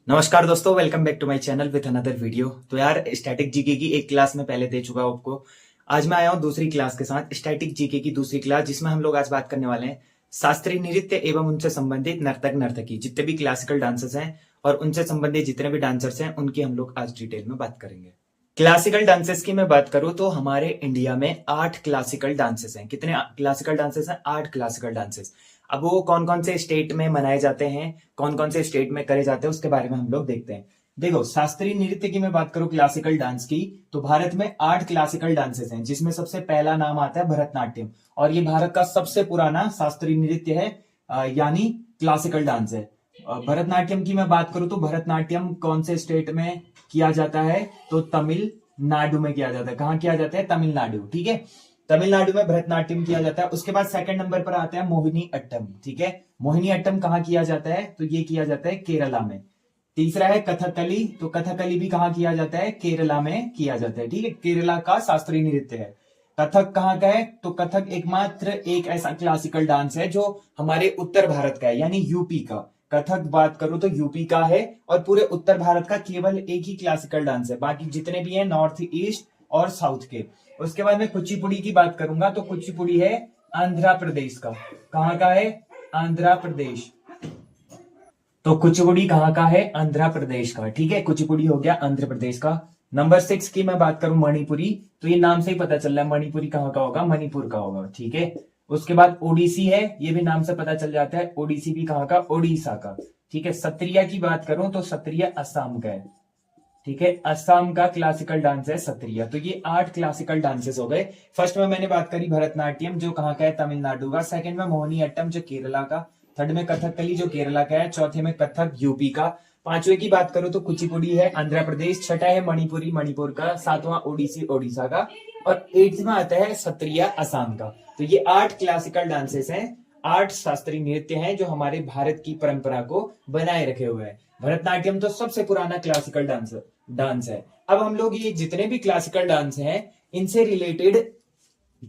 नमस्कार दोस्तों, welcome back to my channel with another video. तो यार, स्टैटिक जीके की एक क्लास में पहले दे चुका हूं आपको। आज मैं आया हूं दूसरी क्लास के साथ, स्टैटिक जीके की दूसरी क्लास, जिसमें हम लोग आज बात करने वाले हैं शास्त्रीय नृत्य एवं उनसे संबंधित नर्तक नर्तकी, जितने भी क्लासिकल डांसर्स हैं और उनसे संबंधित जितने भी डांसर्स हैं, उनकी हम लोग आज डिटेल में बात करेंगे। क्लासिकल डांसेस की मैं बात करूं तो हमारे इंडिया में 8 क्लासिकल डांसेस हैं। कितने क्लासिकल डांसेस हैं? 8 क्लासिकल डांसेस। अब वो कौन कौन से स्टेट में मनाए जाते हैं, कौन कौन से स्टेट में करे जाते हैं, उसके बारे में हम लोग देखते हैं। देखो, शास्त्रीय नृत्य की मैं बात करूं, क्लासिकल डांस की, तो भारत में 8 क्लासिकल डांसेस हैं, जिसमें सबसे पहला नाम आता है भरतनाट्यम। और ये भारत का सबसे पुराना शास्त्रीय नृत्य है, यानी क्लासिकल डांस है। भरतनाट्यम की मैं बात करूं तो भरतनाट्यम कौन से स्टेट में किया जाता है? तो तमिलनाडु में किया जाता है। कहां किया जाता है? तमिलनाडु। ठीक है, तमिलनाडु में भरतनाट्यम किया जाता है। उसके बाद सेकंड नंबर पर आता है मोहिनी अट्टम। ठीक है, मोहिनी अट्टम कहां किया जाता है? तो ये किया जाता है केरला में। तीसरा है कथकली। तो कथकली भी कहां किया जाता है? केरला में किया जाता है। ठीक है, केरला का शास्त्रीय नृत्य है। कथक कहाँ का है? तो कथक एकमात्र एक ऐसा क्लासिकल डांस है जो हमारे उत्तर भारत का है, यानी यूपी का। कथक बात करूं तो यूपी का है, और पूरे उत्तर भारत का केवल एक ही क्लासिकल डांस है। बाकी जितने भी हैं नॉर्थ ईस्ट और साउथ के। उसके बाद में कुचिपुड़ी की बात करूंगा तो कुचिपुड़ी है आंध्र प्रदेश का। कहाँ का है? आंध्र प्रदेश। तो कुचिपुड़ी कहाँ का है? आंध्र प्रदेश का। ठीक है, कुचिपुड़ी हो गया आंध्र प्रदेश का। नंबर 6 की मैं बात करूं मणिपुरी, तो ये नाम से ही पता चल रहा है मणिपुरी कहाँ का होगा, मणिपुर का होगा। ठीक है, उसके बाद ओडिसी है, ये भी नाम से पता चल जाता है, ओडिसी भी कहाँ का? ओडिशा का। ठीक है, सत्रिया की बात करूं तो सत्रिया असम का है। ठीक है, असम का क्लासिकल डांस है सत्रिया। तो ये 8 क्लासिकल डांसेस हो गए। फर्स्ट में मैंने बात करी भरतनाट्यम, जो कहाँ का है? तमिलनाडु का। सेकंड में मोहिनी अट्टम, जो केरला का। थर्ड में कथकली, जो केरला का है। चौथे में कथक, यूपी का। पांचवे की बात करूं तो कुचिपुड़ी है आंध्र प्रदेश। छठा है मणिपुरी, मणिपुर का। सातवां ओडिसी, ओडिशा का। और 8th में आता है सत्रिया, असम का। तो ये 8 क्लासिकल डांसेस हैं, 8 शास्त्रीय नृत्य हैं जो हमारे भारत की परंपरा को बनाए रखे हुए हैं। भरतनाट्यम तो सबसे पुराना क्लासिकल डांस है। अब हम लोग ये जितने भी क्लासिकल डांस हैं, इनसे रिलेटेड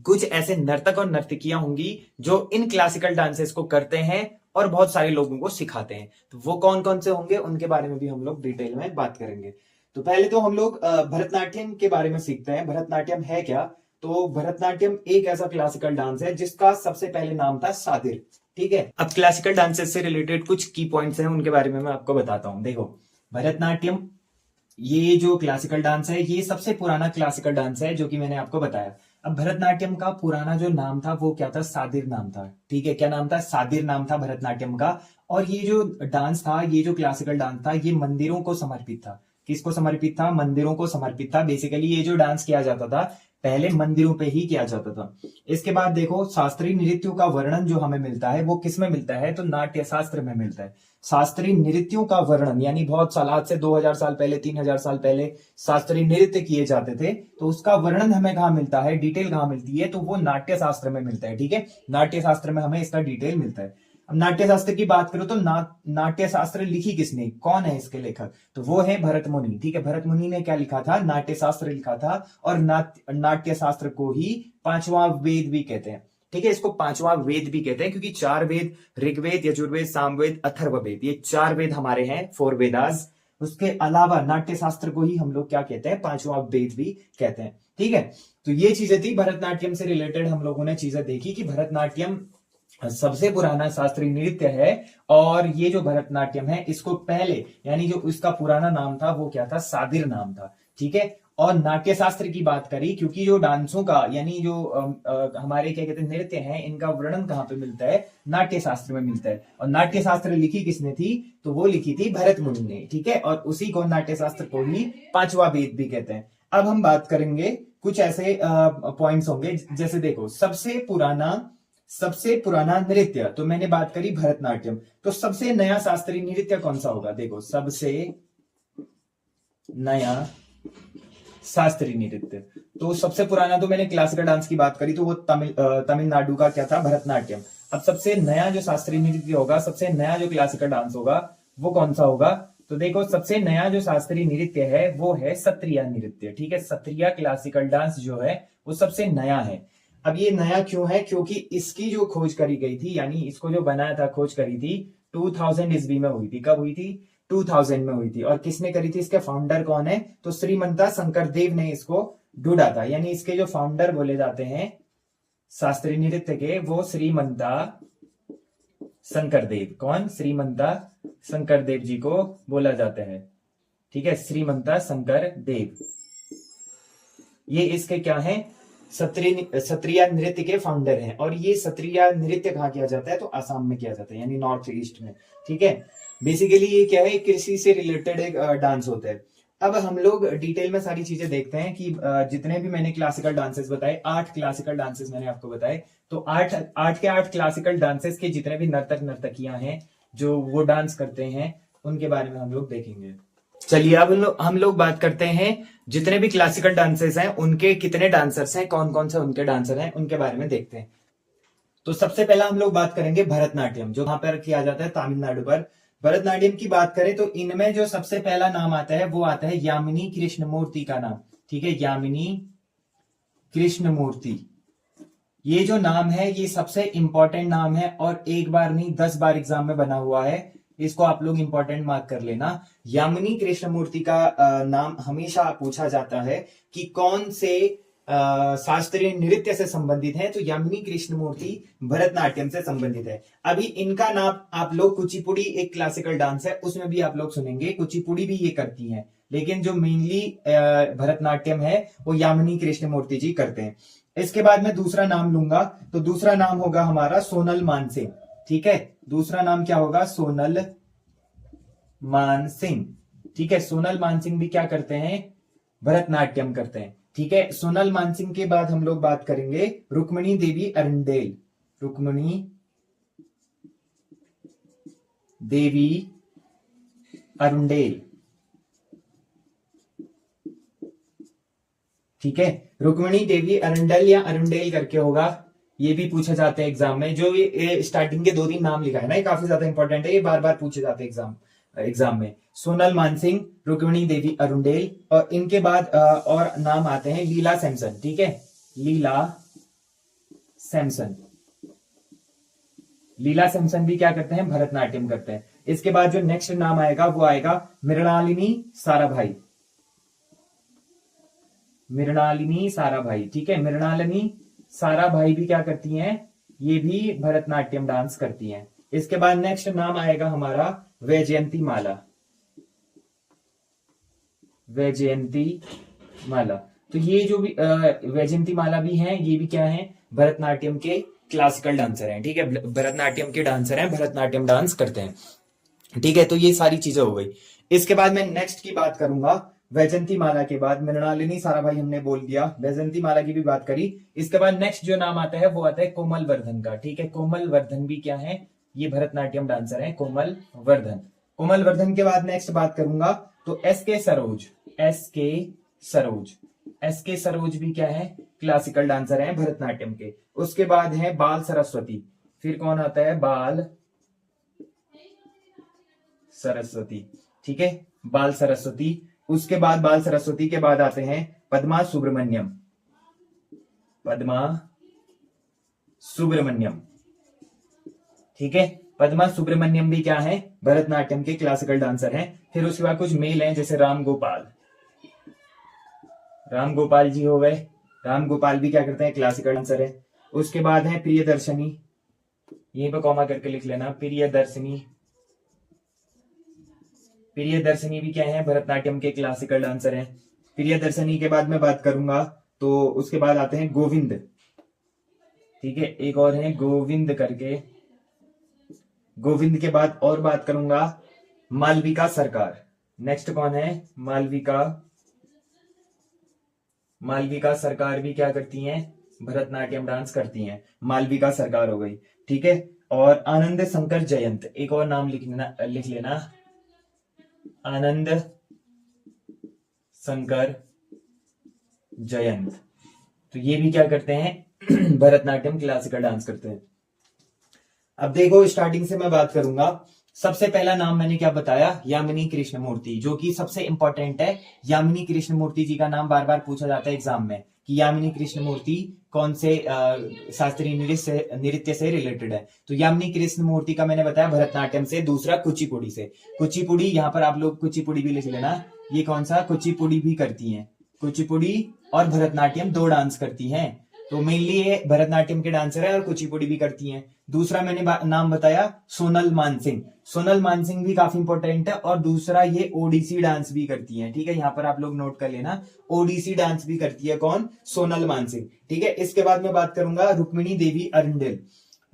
कुछ ऐसे नर्तक और नर्तकियां होंगी जो इन क्लासिकल डांसेस को करते हैं और बहुत सारे लोगों को सिखाते हैं। तो वो कौन कौन से होंगे, उनके बारे में भी हम लोग डिटेल में बात करेंगे। तो पहले तो हम लोग भरतनाट्यम के बारे में सीखते हैं। भरतनाट्यम है क्या? तो भरतनाट्यम एक ऐसा क्लासिकल डांस है जिसका सबसे पहले नाम था सादिर। ठीक है, अब क्लासिकल डांसेस से रिलेटेड कुछ की पॉइंट्स हैं, उनके बारे में मैं आपको बताता हूं। देखो, भरतनाट्यम ये जो क्लासिकल डांस है, ये सबसे पुराना क्लासिकल डांस है जो कि मैंने आपको बताया। अब भरतनाट्यम का पुराना जो नाम था वो क्या था? सादिर नाम था। ठीक है, क्या नाम था? सादिर नाम था भरतनाट्यम का। और ये जो डांस था, ये जो क्लासिकल डांस था, ये मंदिरों को समर्पित था। किसको समर्पित था? मंदिरों को समर्पित था। बेसिकली ये जो डांस किया जाता था, पहले मंदिरों पे ही किया जाता था। इसके बाद देखो, शास्त्रीय नृत्यों का वर्णन जो हमें मिलता है वो किस में मिलता है? तो नाट्य शास्त्र में मिलता है। शास्त्रीय नृत्यों का वर्णन, यानी बहुत साल, आज से 2000 साल पहले, 3000 साल पहले शास्त्रीय नृत्य किए जाते थे, तो उसका वर्णन हमें कहां मिलता है, डिटेल कहां मिलती है? तो वो नाट्य शास्त्र में मिलता है। ठीक है, नाट्य शास्त्र में हमें इसका डिटेल मिलता है। अब नाट्य शास्त्र की बात करूं तो नाट्य शास्त्र लिखी किसने, कौन है इसके लेखक? तो वो है भरत मुनि। ठीक है, भरत मुनि ने क्या लिखा था? नाट्य शास्त्र लिखा था। और नाट्य शास्त्र को ही पांचवा वेद भी कहते हैं। ठीक है, इसको पांचवा वेद भी कहते हैं, क्योंकि 4 वेद, ऋग्वेद, यजुर्वेद, सामवेद, अथर्ववेद, ये 4 वेद हमारे हैं, 4 वेदास। उसके अलावा नाट्य शास्त्र को ही हम लोग क्या कहते हैं? पांचवा वेद भी कहते हैं। ठीक है, तो ये चीजें थी भरतनाट्यम से रिलेटेड, हम लोगों ने चीजें देखी कि भरतनाट्यम सबसे पुराना शास्त्रीय नृत्य है। और ये जो भरतनाट्यम है, इसको पहले, यानी जो इसका पुराना नाम था वो क्या था? सादिर नाम था। ठीक है, और नाट्य शास्त्र की बात करी, क्योंकि जो डांसों का, यानी जो हमारे क्या कहते हैं नृत्य हैं, इनका वर्णन कहां पे मिलता है? नाट्य शास्त्र में मिलता है। और नाट्य शास्त्र लिखी किसने थी? तो वो लिखी थी भरत मुनि ने। ठीक है, और उसी को नाट्य शास्त्र को ही पांचवा वेद भी कहते हैं। अब हम बात करेंगे, कुछ ऐसे पॉइंट्स होंगे, जैसे देखो, सबसे पुराना नृत्य, तो मैंने बात करी भरतनाट्यम। तो सबसे नया शास्त्रीय नृत्य कौन सा होगा? देखो, सबसे नया शास्त्रीय नृत्य, तो सबसे पुराना तो मैंने क्लासिकल डांस की बात करी, तो वो तमिलनाडु का क्या था? भरतनाट्यम। अब सबसे नया जो शास्त्रीय नृत्य होगा, सबसे नया जो क्लासिकल डांस होगा, वो कौन सा होगा? तो देखो, सबसे नया जो शास्त्रीय नृत्य है वो है सत्रिया नृत्य। ठीक है, सत्रिया क्लासिकल डांस जो है वो सबसे नया है। अब ये नया क्यों है? क्योंकि इसकी जो खोज करी गई थी, यानी इसको जो बनाया था, खोज करी थी 2000 ईस्वी में हुई थी। कब हुई थी? 2000 में हुई थी। और किसने करी थी, इसके फाउंडर कौन है, तो श्रीमंता शंकरदेव ने इसको ढूंढा था। यानी इसके जो फाउंडर बोले जाते हैं शास्त्रीय नृत्य के, वो श्रीमंता शंकरदेव, कौन, श्रीमंता शंकरदेव जी को बोला जाता है। ठीक है, श्रीमंता शंकरदेव, ये इसके क्या है, सत्रिया नृत्य के फाउंडर हैं। और ये सत्रिया नृत्य कहाँ किया जाता है, तो आसाम में किया जाता है, यानी नॉर्थ ईस्ट में। ठीक है, बेसिकली ये क्या है, कृषि से रिलेटेड एक डांस होता है। अब हम लोग डिटेल में सारी चीजें देखते हैं कि जितने भी मैंने क्लासिकल डांसेस बताए, 8 क्लासिकल डांसेस मैंने आपको बताए, तो 8 क्लासिकल डांसेस के जितने भी नर्तक नर्तकियां हैं जो वो डांस करते हैं, उनके बारे में हम लोग देखेंगे। चलिए अब हम लोग बात करते हैं जितने भी क्लासिकल डांसेस हैं उनके कितने डांसर्स हैं, कौन कौन से उनके डांसर हैं, उनके बारे में देखते हैं। तो सबसे पहला हम लोग बात करेंगे भरतनाट्यम, जो वहां पर किया जाता है तमिलनाडु पर। भरतनाट्यम की बात करें तो इनमें जो सबसे पहला नाम आता है वो आता है यामिनी कृष्णमूर्ति का नाम। ठीक है, यामिनी कृष्णमूर्ति, ये जो नाम है ये सबसे इंपॉर्टेंट नाम है और एक बार नहीं 10 बार एग्जाम में बना हुआ है, इसको आप लोग इंपॉर्टेंट मार्क कर लेना। यामिनी कृष्णमूर्ति का नाम हमेशा पूछा जाता है कि कौन से शास्त्रीय नृत्य से संबंधित है, तो यामिनी कृष्णमूर्ति भरतनाट्यम से संबंधित है। अभी इनका नाम आप लोग कुचिपुड़ी, एक क्लासिकल डांस है, उसमें भी आप लोग सुनेंगे, कुचिपुड़ी भी ये करती हैं, लेकिन जो मेनली भरतनाट्यम है वो यामिनी कृष्णमूर्ति जी करते हैं। इसके बाद मैं दूसरा नाम लूंगा, तो दूसरा नाम होगा हमारा सोनल मानसिंह। ठीक है, दूसरा नाम क्या होगा, सोनल मानसिंह। ठीक है, सोनल मानसिंह भी क्या करते हैं, भरतनाट्यम करते हैं। ठीक है, सोनल मानसिंह के बाद हम लोग बात करेंगे रुक्मिणी देवी अरुंडेल। रुक्मिणी देवी अरुंडेल। ठीक है, रुक्मिणी देवी अरुंडल या अरुंडेल करके होगा, ये भी पूछे जाते हैं एग्जाम में। जो ये स्टार्टिंग के 2-3 नाम लिखा है ना, ये काफी ज्यादा इंपॉर्टेंट है, ये बार बार पूछे जाते हैं एग्जाम में। सोनल मानसिंह, रुक्मिणी देवी अरुंडेल, और इनके बाद और नाम आते हैं लीला सैमसन। ठीक है, लीला सैमसन। लीला सैमसन भी क्या करते हैं, भरतनाट्यम करते हैं। इसके बाद जो नेक्स्ट नाम आएगा वो आएगा मृणालिनी साराभाई। मृणालिनी साराभाई। ठीक है, मृणालिनी साराभाई भी क्या करती हैं, ये भी भरतनाट्यम डांस करती हैं। इसके बाद नेक्स्ट नाम आएगा हमारा वैजयंती माला। वैजयंती माला, तो ये जो भी वैजयंती माला भी हैं, ये भी क्या हैं, भरतनाट्यम के क्लासिकल डांसर हैं। ठीक है, भरतनाट्यम के डांसर हैं, भरतनाट्यम डांस करते हैं। ठीक है, तो ये सारी चीजें हो गई। इसके बाद मैं नेक्स्ट की बात करूंगा, वैजयंती माला के बाद मृणालिनी साराभाई हमने बोल दिया, वैजयंती माला की भी बात करी। इसके बाद नेक्स्ट जो नाम आता है वो आता है कोमल वर्धन का। ठीक है, कोमल वर्धन भी क्या है, ये भरतनाट्यम डांसर है, कोमल वर्धन। कोमल वर्धन के बाद नेक्स्ट बात करूंगा तो SK. Saroj. SK. Saroj. SK. Saroj भी क्या है, क्लासिकल डांसर है भरतनाट्यम के। उसके बाद है बाल सरस्वती। फिर कौन आता है, बाल सरस्वती। ठीक है, बाल सरस्वती। उसके बाद बाल सरस्वती के बाद आते हैं पद्मा सुब्रमण्यम। पद्मा सुब्रमण्यम। ठीक है, पद्मा सुब्रमण्यम भी क्या है, भरतनाट्यम के क्लासिकल डांसर हैं। फिर उसके बाद कुछ मेल हैं, जैसे राम गोपाल। राम गोपाल जी हो गए, राम गोपाल भी क्या करते हैं, क्लासिकल डांसर है। उसके बाद है प्रियदर्शनी, यहीं पे कॉमा करके लिख लेना, प्रियदर्शनी। प्रियदर्शनी भी क्या है, भरतनाट्यम के क्लासिकल डांसर हैं। प्रियदर्शनी के बाद मैं बात करूंगा तो उसके बाद आते हैं गोविंद। ठीक है, एक और है गोविंद करके। गोविंद के बाद और बात करूंगा मालविका सरकार। नेक्स्ट कौन है, मालविका। मालविका सरकार भी क्या करती हैं, भरतनाट्यम डांस करती हैं। मालविका सरकार हो गई। ठीक है, और आनंद शंकर जयंत, एक और नाम लिख लेना, आनंद शंकर जयंत। तो ये भी क्या करते हैं, भरतनाट्यम क्लासिकल डांस करते हैं। अब देखो, स्टार्टिंग से मैं बात करूंगा सबसे पहला नाम मैंने क्या बताया, यामिनी कृष्णमूर्ति, जो कि सबसे इंपॉर्टेंट है। यामिनी कृष्णमूर्ति जी का नाम बार बार पूछा जाता है एग्जाम में कि यामिनी कृष्णमूर्ति कौन से शास्त्रीय नृत्य से रिलेटेड है। तो यामिनी कृष्णमूर्ति का मैंने बताया भरतनाट्यम से, दूसरा कुचिपुड़ी से। कुचिपुड़ी, यहाँ पर आप लोग कुचिपुड़ी भी लिख लेना, ये कौन सा, कुचिपुड़ी भी करती हैं। कुचिपुड़ी और भरतनाट्यम दो डांस करती हैं, तो मेनली ये भरतनाट्यम के डांसर है और कुचिपुड़ी भी करती हैं। दूसरा मैंने नाम बताया सोनल मानसिंह। सोनल मानसिंह भी काफी इंपॉर्टेंट है। और दूसरा ये ओडिसी डांस भी करती हैं, ठीक है, यहाँ पर आप लोग नोट कर लेना, ओडिसी डांस भी करती है कौन, सोनल मानसिंह, ठीक है। इसके बाद मैं बात करूंगा रुक्मिणी देवी अरंडेल।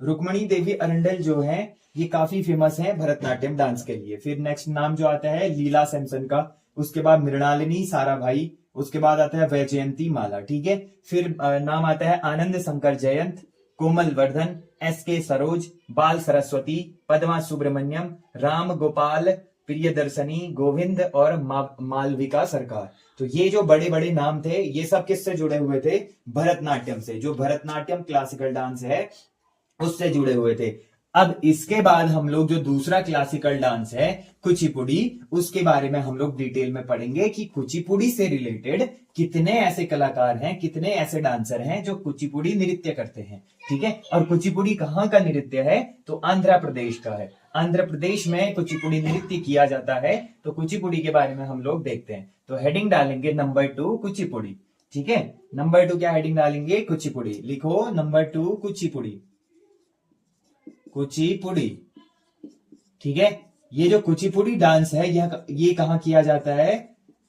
रुक्मिणी देवी अरंडेल जो है ये काफी फेमस है भरतनाट्यम डांस के लिए। फिर नेक्स्ट नाम जो आता है लीला सैमसन का, उसके बाद मृणालिनी साराभाई, उसके बाद आता है वैजयंती माला, ठीक है। फिर नाम आता है आनंद शंकर जयंत, कोमल वर्धन, SK सरोज, बाल सरस्वती, पद्मा सुब्रमण्यम, राम गोपाल प्रियदर्शनी, गोविंद और मालविका सरकार। तो ये जो बड़े बड़े नाम थे ये सब किससे जुड़े हुए थे, भरतनाट्यम से, जो भरतनाट्यम क्लासिकल डांस है उससे जुड़े हुए थे। अब इसके बाद हम लोग जो दूसरा क्लासिकल डांस है कुचिपुड़ी, उसके बारे में हम लोग डिटेल में पढ़ेंगे कि कुचिपुड़ी से रिलेटेड कितने ऐसे कलाकार हैं, कितने ऐसे डांसर हैं जो कुचिपुड़ी नृत्य करते हैं, ठीक है। और कुचिपुड़ी कहाँ का नृत्य है, तो आंध्र प्रदेश का है। आंध्र प्रदेश में कुचिपुड़ी नृत्य किया जाता है। तो कुचिपुड़ी के बारे में हम लोग देखते हैं। तो हेडिंग डालेंगे नंबर 2 कुचिपुड़ी, ठीक है। नंबर 2 क्या हेडिंग डालेंगे, कुचिपुड़ी, लिखो नंबर 2 कुचिपुड़ी, कुचिपुड़ी, ठीक है। ये जो कुचिपुड़ी डांस है ये कहां किया जाता है,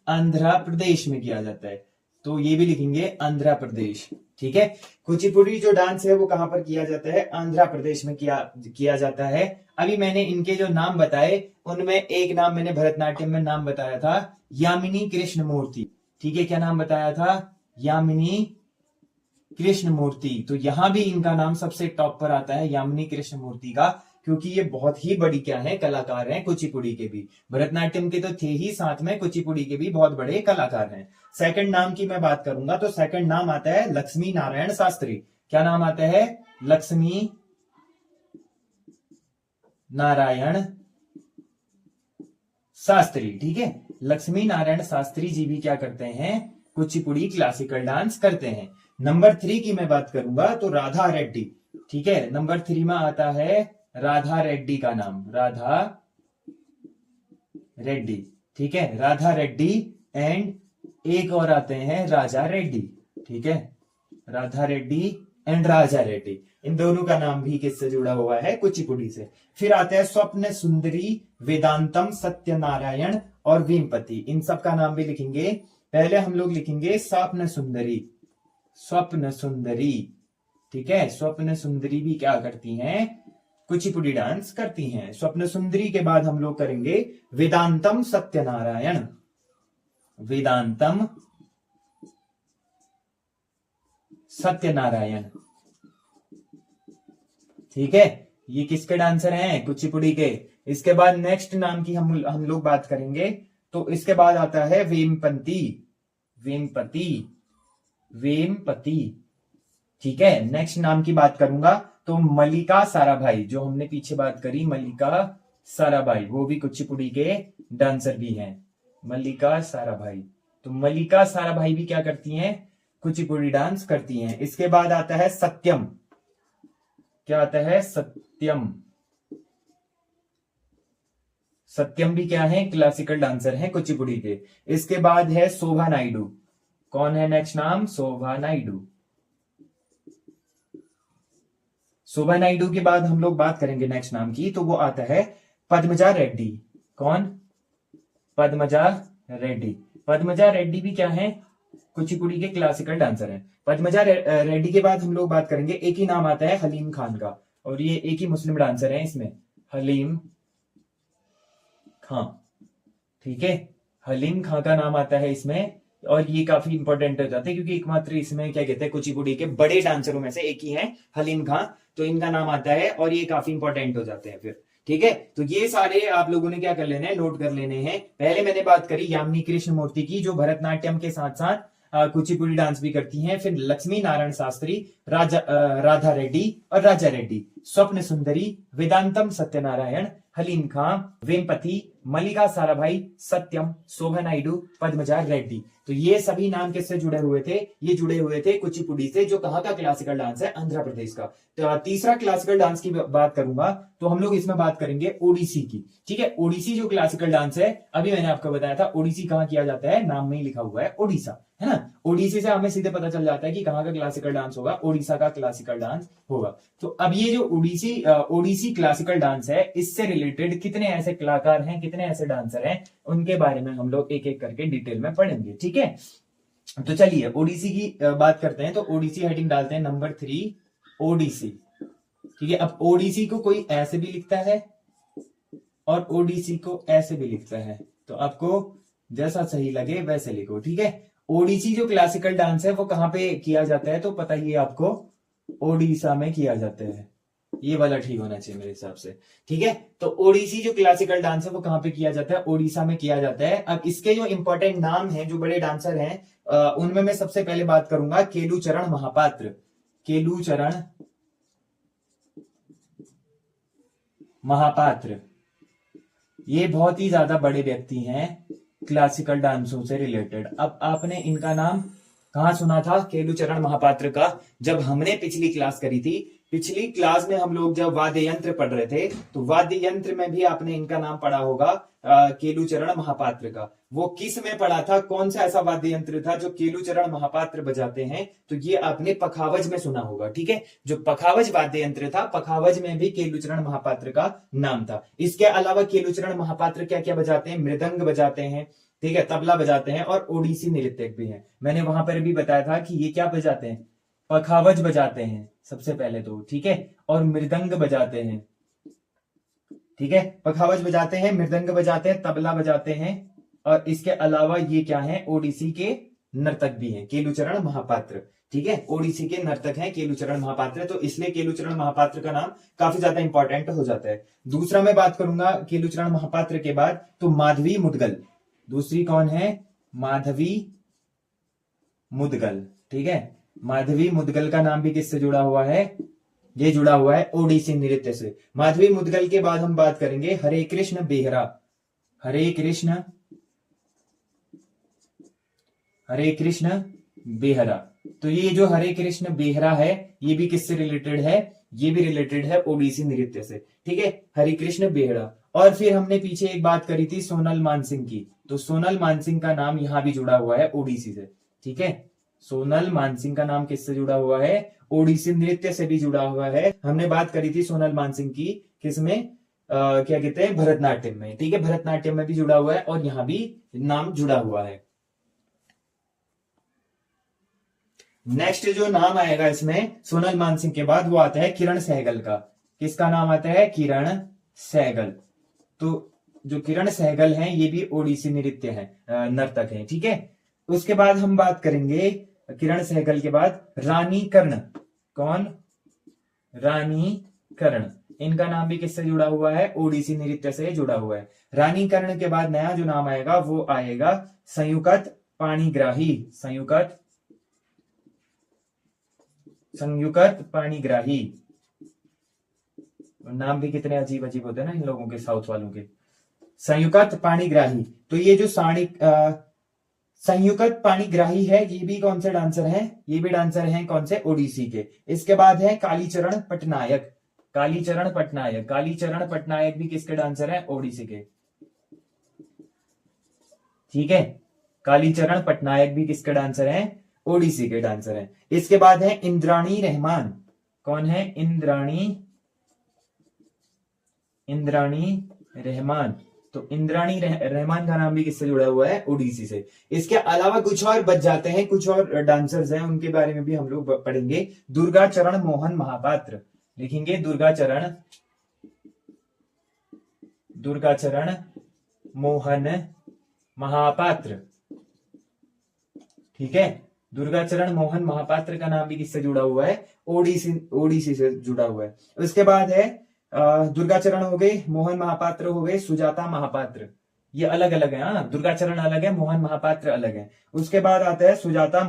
आंध्र प्रदेश में किया जाता है। तो ये भी लिखेंगे आंध्र प्रदेश, ठीक है। कुचिपुड़ी जो डांस है वो कहां पर किया जाता है, आंध्र प्रदेश में किया जाता है। अभी मैंने इनके जो नाम बताए उनमें एक नाम मैंने भरतनाट्यम में नाम बताया था यामिनी कृष्णमूर्ति, ठीक है। क्या नाम बताया था, यामिनी कृष्णमूर्ति। तो यहां भी इनका नाम सबसे टॉप पर आता है, यामिनी कृष्णमूर्ति का, क्योंकि ये बहुत ही बड़ी क्या है, कलाकार हैं कुचिपुड़ी के भी। भरतनाट्यम के तो थे ही, साथ में कुचिपुड़ी के भी बहुत बड़े कलाकार हैं। सेकंड नाम की मैं बात करूंगा तो सेकंड नाम आता है लक्ष्मी नारायण शास्त्री। क्या नाम आता है, लक्ष्मी नारायण शास्त्री, ठीक है। लक्ष्मी नारायण शास्त्री जी भी क्या करते हैं, कुचिपुड़ी क्लासिकल डांस करते हैं। नंबर 3 की मैं बात करूंगा तो राधा रेड्डी, ठीक है। नंबर 3 में आता है राधा रेड्डी का नाम, राधा रेड्डी, ठीक है। राधा रेड्डी एंड एक और आते हैं राजा रेड्डी, ठीक है। राधा रेड्डी एंड राजा रेड्डी, इन दोनों का नाम भी किससे जुड़ा हुआ है, कुचिपुड़ी से। फिर आते हैं स्वप्न सुंदरी, वेदांतम, सत्यनारायण और वेमपति। इन सब का नाम भी लिखेंगे। पहले हम लोग लिखेंगे स्वप्न सुंदरी, स्वप्न सुंदरी, ठीक है। स्वप्न सुंदरी भी क्या करती हैं, कुचिपुड़ी डांस करती हैं। स्वप्न सुंदरी के बाद हम लोग करेंगे वेदांतम सत्यनारायण, वेदांतम सत्यनारायण, ठीक है। ये किसके डांसर हैं, कुचिपुड़ी के। इसके बाद नेक्स्ट नाम की हम लोग बात करेंगे तो इसके बाद आता है वेमपति, वेमपति, वेमपति, ठीक है। नेक्स्ट नाम की बात करूंगा तो मल्लिका साराभाई, जो हमने पीछे बात करी मल्लिका साराभाई, वो भी कुचिपुड़ी के डांसर भी हैं, मल्लिका साराभाई। तो मल्लिका साराभाई भी क्या करती हैं, कुचिपुड़ी डांस करती हैं। इसके बाद आता है सत्यम, क्या आता है, सत्यम। सत्यम भी क्या है, क्लासिकल डांसर हैं कुचिपुड़ी के। इसके बाद है शोभा नायडू। कौन है नेक्स्ट नाम, शोभा नायडू। शोभा नायडू के बाद हम लोग बात करेंगे नेक्स्ट नाम की तो वो आता है पद्मजा रेड्डी। कौन, पद्मजा रेड्डी। पद्मजा रेड्डी भी क्या है, कुचिपुड़ी के क्लासिकल डांसर हैं। पद्मजा रेड्डी के बाद हम लोग बात करेंगे, एक ही नाम आता है हलीम खान का, और ये एक ही मुस्लिम डांसर है इसमें, हलीम खां, ठीक है। हलीम खां का नाम आता है इसमें, और ये काफी इंपॉर्टेंट हो जाते हैं क्योंकि एकमात्र इसमें क्या कहते हैं, कुचिपुड़ी के बड़े डांसरों में से एक ही है हलीम खां, तो इनका नाम आता है और ये काफी इंपॉर्टेंट हो जाते हैं फिर, ठीक है। तो ये सारे आप लोगों ने क्या कर लेने हैं, नोट कर लेने हैं। पहले मैंने बात करी यामिनी कृष्णमूर्ति की, जो भरतनाट्यम के साथ साथ कुचिपुड़ी डांस भी करती हैं। फिर लक्ष्मी नारायण शास्त्री, राधा रेड्डी और राजा रेड्डी, स्वप्न सुंदरी, वेदांतम सत्यनारायण, हलीम खां, वेमपति, मल्लिका साराभाई, सत्यम, शोभा नायडू, पद्मजा रेड्डी। तो ये सभी नाम किससे जुड़े हुए थे? ये जुड़े हुए थे कुचिपुड़ी से, जो कहाँ का क्लासिकल डांस है? आंध्र प्रदेश का। तो तीसरा क्लासिकल डांस की बात करूंगा तो हम लोग इसमें बात करेंगे ओडिसी की। ठीक है, ओडिसी जो क्लासिकल डांस है, अभी मैंने आपको बताया था ओडिसी कहाँ किया जाता है, नाम में ही लिखा हुआ है ओडिशा, है ना। ओडिसी से हमें सीधे पता चल जाता है कि कहाँ का क्लासिकल डांस होगा, ओडिशा का क्लासिकल डांस होगा। तो अब ये जो ओडिसी क्लासिकल डांस है, इससे रिलेटेड कितने ऐसे कलाकार हैं, कितने ऐसे डांसर हैं, उनके बारे में हम लोग एक एक करके डिटेल में पढ़ेंगे। ठीक है, तो चलिए ओडिसी की बात करते हैं। तो ओडिसी हेडिंग डालते हैं नंबर 3, ओडिसी। ठीक है, अब ओडिसी को कोई ऐसे भी लिखता है और ओडिसी को ऐसे भी लिखता है, तो आपको जैसा सही लगे वैसे लिखो। ठीक है, ओडिसी जो क्लासिकल डांस है वो कहां पे किया जाता है? तो पता ही है आपको, ओडिशा में किया जाता है। ये वाला ठीक होना चाहिए मेरे हिसाब से। ठीक है, तो ओडिसी जो क्लासिकल डांस है वो कहां पे किया जाता है? ओडिशा में किया जाता है। अब इसके जो इंपॉर्टेंट नाम हैं, जो बड़े डांसर हैं, उनमें मैं सबसे पहले बात करूंगा केलुचरण महापात्र। केलुचरण महापात्र, ये बहुत ही ज्यादा बड़े व्यक्ति हैं क्लासिकल डांसों से रिलेटेड। अब आपने इनका नाम कहां सुना था, केलुचरण महापात्र का? जब हमने पिछली क्लास करी थी, पिछली क्लास में हम लोग जब वाद्य यंत्र पढ़ रहे थे, तो वाद्य यंत्र में भी आपने इनका नाम पढ़ा होगा, केलुचरण महापात्र का। वो किस में पढ़ा था? कौन सा ऐसा वाद्य यंत्र था जो केलुचरण महापात्र बजाते हैं? तो ये आपने पखावज में सुना होगा। ठीक है, जो पखावज वाद्य यंत्र था, पखावज में भी केलुचरण महापात्र का नाम था। इसके अलावा केलुचरण महापात्र क्या क्या बजाते हैं? मृदंग बजाते हैं, ठीक है, तबला बजाते हैं, और ओडिसी नृत्यक भी हैं। मैंने वहां पर भी बताया था कि ये क्या बजाते हैं? पखावज बजाते हैं सबसे पहले तो, ठीक है, और मृदंग बजाते हैं। ठीक है, पखावज बजाते हैं, मृदंग बजाते हैं, तबला बजाते हैं, और इसके अलावा ये क्या है? ओडिसी के नर्तक भी हैं, केलुचरण महापात्र। ठीक है, ओडिसी के नर्तक हैं केलुचरण महापात्र, तो इसलिए केलुचरण महापात्र का नाम काफी ज्यादा इंपॉर्टेंट हो जाता है। दूसरा मैं बात करूंगा केलुचरण महापात्र के बाद, तो माधवी मुदगल। दूसरी कौन है? माधवी मुदगल। ठीक है, माधवी मुदगल का नाम भी किससे जुड़ा हुआ है? ये जुड़ा हुआ है ओडिसी नृत्य से। माधवी मुदगल के बाद हम बात करेंगे हरे कृष्ण बेहरा। हरे कृष्ण बेहरा। तो ये जो हरे कृष्ण बेहरा है, ये भी किससे रिलेटेड है? ये भी रिलेटेड है ओडिसी नृत्य से। ठीक है, हरे कृष्ण बेहरा। और फिर हमने पीछे एक बात करी थी सोनल मानसिंह की, तो सोनल मानसिंह का नाम यहां भी जुड़ा हुआ है ओडिसी से। ठीक है, सोनल मानसिंह का नाम किससे जुड़ा हुआ है? ओडिसी नृत्य से भी जुड़ा हुआ है। हमने बात करी थी सोनल मानसिंह की, किसमें? क्या कहते हैं? भरतनाट्यम में। ठीक है, भरतनाट्यम में भी जुड़ा हुआ है, और यहां भी नाम जुड़ा हुआ है। नेक्स्ट जो नाम आएगा इसमें सोनल मानसिंह के बाद, वो आता है किरण सहगल का। किसका नाम आता है? किरण सहगल। तो जो किरण सहगल हैं, ये भी ओडिसी नृत्य है, नर्तक हैं। ठीक है, उसके बाद हम बात करेंगे किरण सहगल के बाद रानी कर्ण। कौन? रानी कर्ण। इनका नाम भी किससे जुड़ा हुआ है? ओडिसी नृत्य से जुड़ा हुआ है। रानी कर्ण के बाद नया जो नाम आएगा वो आएगा संयुक्त पाणिग्राही। संयुक्त पाणिग्राही। नाम भी कितने अजीब अजीब होते हैं ना इन लोगों के, साउथ वालों के। संयुक्त पाणिग्राही। तो ये जो संयुक्त पाणिग्राही है, ये भी कौन से डांसर हैं? ये भी डांसर हैं कौन से? ओडिसी के। इसके बाद है कालीचरण पटनायक। कालीचरण पटनायक भी किसके डांसर हैं? ओडिसी के। ठीक है, कालीचरण पटनायक भी किसके डांसर हैं? ओडिसी के डांसर हैं। इसके बाद है इंद्राणी रहमान। कौन है? इंद्राणी रहमान। तो इंद्राणी रहमान का नाम भी किससे जुड़ा हुआ है? ओडिसी से। इसके अलावा कुछ और बच जाते हैं, कुछ और डांसर्स हैं, उनके बारे में भी हम लोग पढ़ेंगे। दुर्गाचरण मोहन महापात्र। लिखेंगे दुर्गाचरण मोहन महापात्र। ठीक है, दुर्गाचरण मोहन महापात्र का नाम भी किससे जुड़ा हुआ है? ओडिसी से जुड़ा हुआ है। उसके बाद है दुर्गाचरण हो गए, मोहन महापात्र हो गए, सुजाता महापात्र। ये अलग अलग है। हाँ, दुर्गाचरण अलग है, मोहन महापात्र अलग है। उसके बाद आता है सुजाता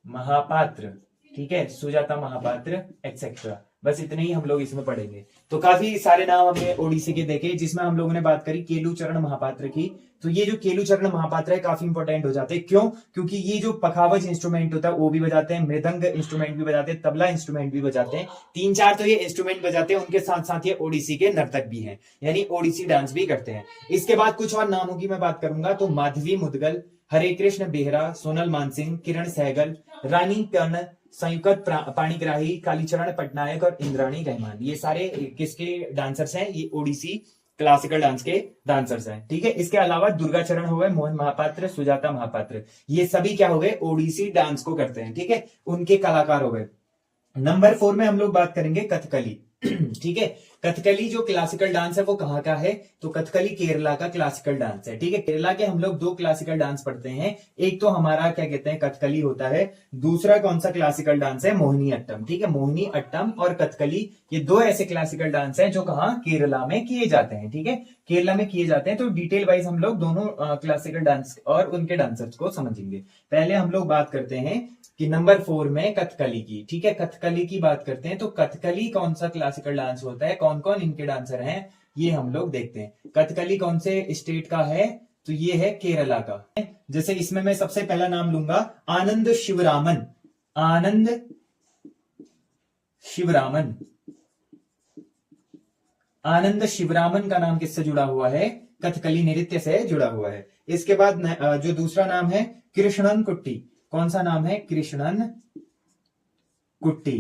महापात्र। ठीक है, सुजाता महापात्र एक्सेट्रा। बस इतने ही हम लोग इसमें पढ़ेंगे। तो काफी सारे नाम हमने ओडिसी के देखे, जिसमें हम लोगों ने बात करी केलुचरण महापात्र की। तो ये जो केलुचरण महापात्र है काफी इंपॉर्टेंट हो जाते हैं। क्यों? क्योंकि ये जो पखावज इंस्ट्रूमेंट होता है वो भी बजाते हैं, मृदंग इंस्ट्रूमेंट भी बजाते हैं, तबला इंस्ट्रूमेंट भी बजाते हैं। 3-4 तो ये इंस्ट्रूमेंट बजाते हैं, उनके साथ साथ ये ओडिसी के नर्तक भी हैं, यानी ओडिसी डांस भी करते हैं। इसके बाद कुछ और नामों की मैं बात करूंगा। तो माधवी मुदगल, हरे कृष्ण बेहरा, सोनल मानसिंह, किरण सहगल, रानी कर्ण, संयुक्त पाणिग्राही, कालीचरण पटनायक और इंद्राणी रहमान, ये सारे किसके डांसर्स हैं? ये ओडिसी क्लासिकल डांस के डांसर्स हैं। ठीक है, इसके अलावा दुर्गा चरण हो गए, मोहन महापात्र, सुजाता महापात्र, ये सभी क्या हो गए? ओडिसी डांस को करते हैं। ठीक है, उनके कलाकार हो गए। नंबर 4 में हम लोग बात करेंगे कथकली। ठीक है, कथकली जो क्लासिकल डांस है वो कहाँ का है? तो कथकली केरला का क्लासिकल डांस है। ठीक है, केरला के हम लोग 2 क्लासिकल डांस पढ़ते हैं। एक तो हमारा क्या कहते हैं कथकली होता है, दूसरा कौन सा क्लासिकल डांस है? मोहिनी अट्टम। ठीक है, मोहिनी अट्टम और कथकली, ये 2 ऐसे क्लासिकल डांस हैं जो कहाँ? केरला में किए जाते हैं। ठीक है, केरला में किए जाते हैं। तो डिटेल वाइज हम लोग दोनों क्लासिकल डांस और उनके डांसर्स को समझेंगे। पहले हम लोग बात करते हैं कि नंबर 4 में कथकली की। ठीक है, कथकली की बात करते हैं। तो कथकली कौन सा क्लासिकल डांस होता है, कौन कौन इनके डांसर हैं, ये हम लोग देखते हैं। कथकली कौन से स्टेट का है? तो ये है केरला का। जैसे इसमें मैं सबसे पहला नाम लूंगा आनंद शिवरामन। आनंद शिवरामन, आनंद शिवरामन का नाम किससे जुड़ा हुआ है? कथकली नृत्य से जुड़ा हुआ है। इसके बाद जो दूसरा नाम है कृष्णन कुट्टी। कौन सा नाम है? कृष्णन कुट्टी।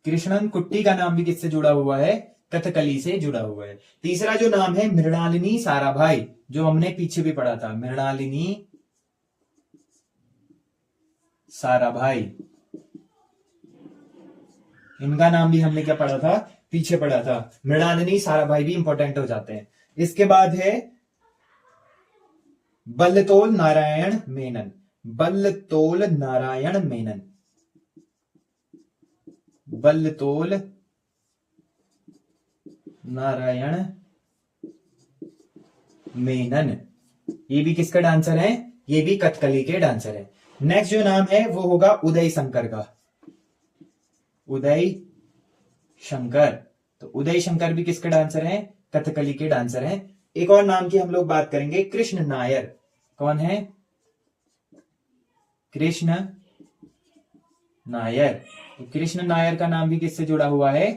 कृष्णन कुट्टी का नाम भी किससे जुड़ा हुआ है? कथकली से जुड़ा हुआ है। तीसरा जो नाम है मृणालिनी साराभाई, जो हमने पीछे भी पढ़ा था, मृणालिनी साराभाई, इनका नाम भी हमने क्या पढ़ा था? पीछे पढ़ा था। मृणालिनी साराभाई भी इंपॉर्टेंट हो जाते हैं। इसके बाद है बल्लतोल नारायण मेनन। बल्लतोल नारायण मेनन, बल्लतोल नारायण मेनन, ये भी किसका डांसर है? ये भी कथकली के डांसर है। नेक्स्ट जो नाम है वो होगा उदय शंकर का। उदय शंकर, तो उदय शंकर भी किसके डांसर हैं? कथकली के डांसर हैं। एक और नाम की हम लोग बात करेंगे, कृष्ण नायर। कौन है? कृष्ण नायर। तो कृष्ण नायर का नाम भी किससे जुड़ा हुआ है?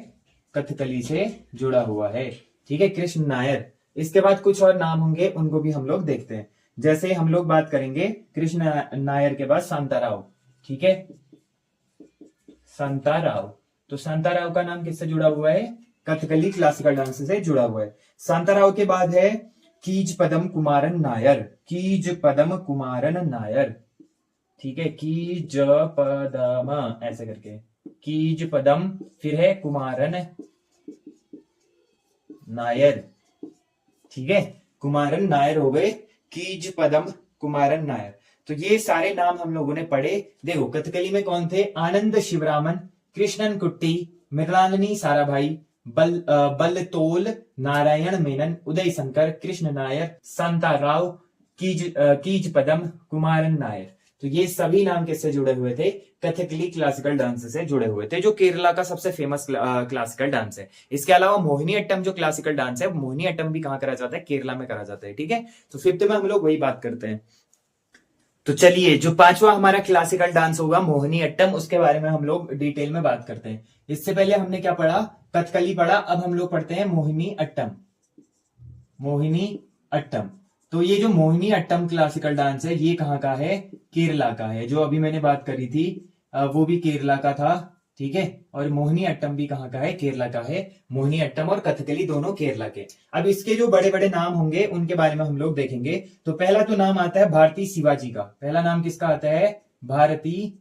कथकली से जुड़ा हुआ है। ठीक है, कृष्ण नायर। इसके बाद कुछ और नाम होंगे, उनको भी हम लोग देखते हैं। जैसे हम लोग बात करेंगे कृष्ण नायर के बाद शांताराव। ठीक है, शांताराव। तो शांताराव का नाम किससे जुड़ा हुआ है? कथकली क्लासिकल डांस से जुड़ा हुआ है। शांताराव के बाद है कीज पदम कुमारन नायर। कीज पदम कुमारन नायर। ठीक है, कीज पदम ऐसे करके, कीज पदम, फिर है कुमारन नायर। ठीक है, कुमारन नायर हो गए, कीज पदम कुमारन नायर। तो ये सारे नाम हम लोगों ने पढ़े। देखो कथकली में कौन थे? आनंद शिवरामन, कृष्णन कुट्टी, मृणालिनी साराभाई, बल्लतोल नारायण मेनन, उदय शंकर, कृष्ण नायर, शांताराव, कीज पदम, कुमारन नायर। तो ये सभी नाम किससे जुड़े हुए थे? कथकली क्लासिकल डांस से जुड़े हुए थे, जो केरला का सबसे फेमस क्लासिकल डांस है। इसके अलावा मोहिनी अट्टम जो क्लासिकल डांस है, मोहिनी अट्टम भी कहां करा जाता है? केरला में करा जाता है। ठीक है, तो 5th में हम लोग वही बात करते हैं। तो चलिए, जो 5वां हमारा क्लासिकल डांस होगा मोहिनी अट्टम, उसके बारे में हम लोग डिटेल में बात करते हैं। इससे पहले हमने क्या पढ़ा? कथकली पढ़ा। अब हम लोग पढ़ते हैं मोहिनी अट्टम। मोहिनी अट्टम। तो ये जो मोहिनी अट्टम क्लासिकल डांस है, ये कहाँ का है? केरला का है। जो अभी मैंने बात करी थी वो भी केरला का था। ठीक है, और मोहिनी अट्टम भी कहाँ का है? केरला का है। मोहिनी अट्टम और कथकली दोनों केरला के। अब इसके जो बड़े बड़े नाम होंगे उनके बारे में हम लोग देखेंगे। तो पहला तो नाम आता है भारती शिवाजी का। पहला नाम किसका आता है? भारती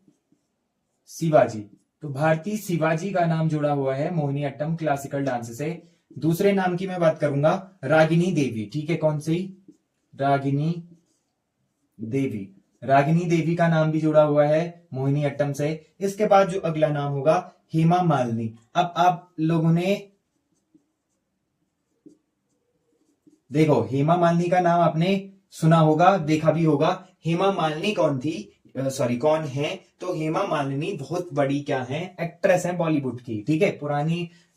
शिवाजी। तो भारती शिवाजी का नाम जुड़ा हुआ है मोहिनी अट्टम क्लासिकल डांस से। दूसरे नाम की मैं बात करूंगा रागिनी देवी। ठीक है, कौन सी? रागिनी देवी। रागिनी देवी का नाम भी जुड़ा हुआ है मोहिनी अट्टम से। इसके बाद जो अगला नाम होगा हेमा मालिनी। अब आप लोगों ने देखो हेमा मालिनी का नाम आपने सुना होगा, देखा भी होगा। हेमा मालिनी कौन थी? सॉरी कौन है, तो हेमा मालिनी बहुत बड़ी क्या है, एक्ट्रेस है बॉलीवुड की, ठीक है।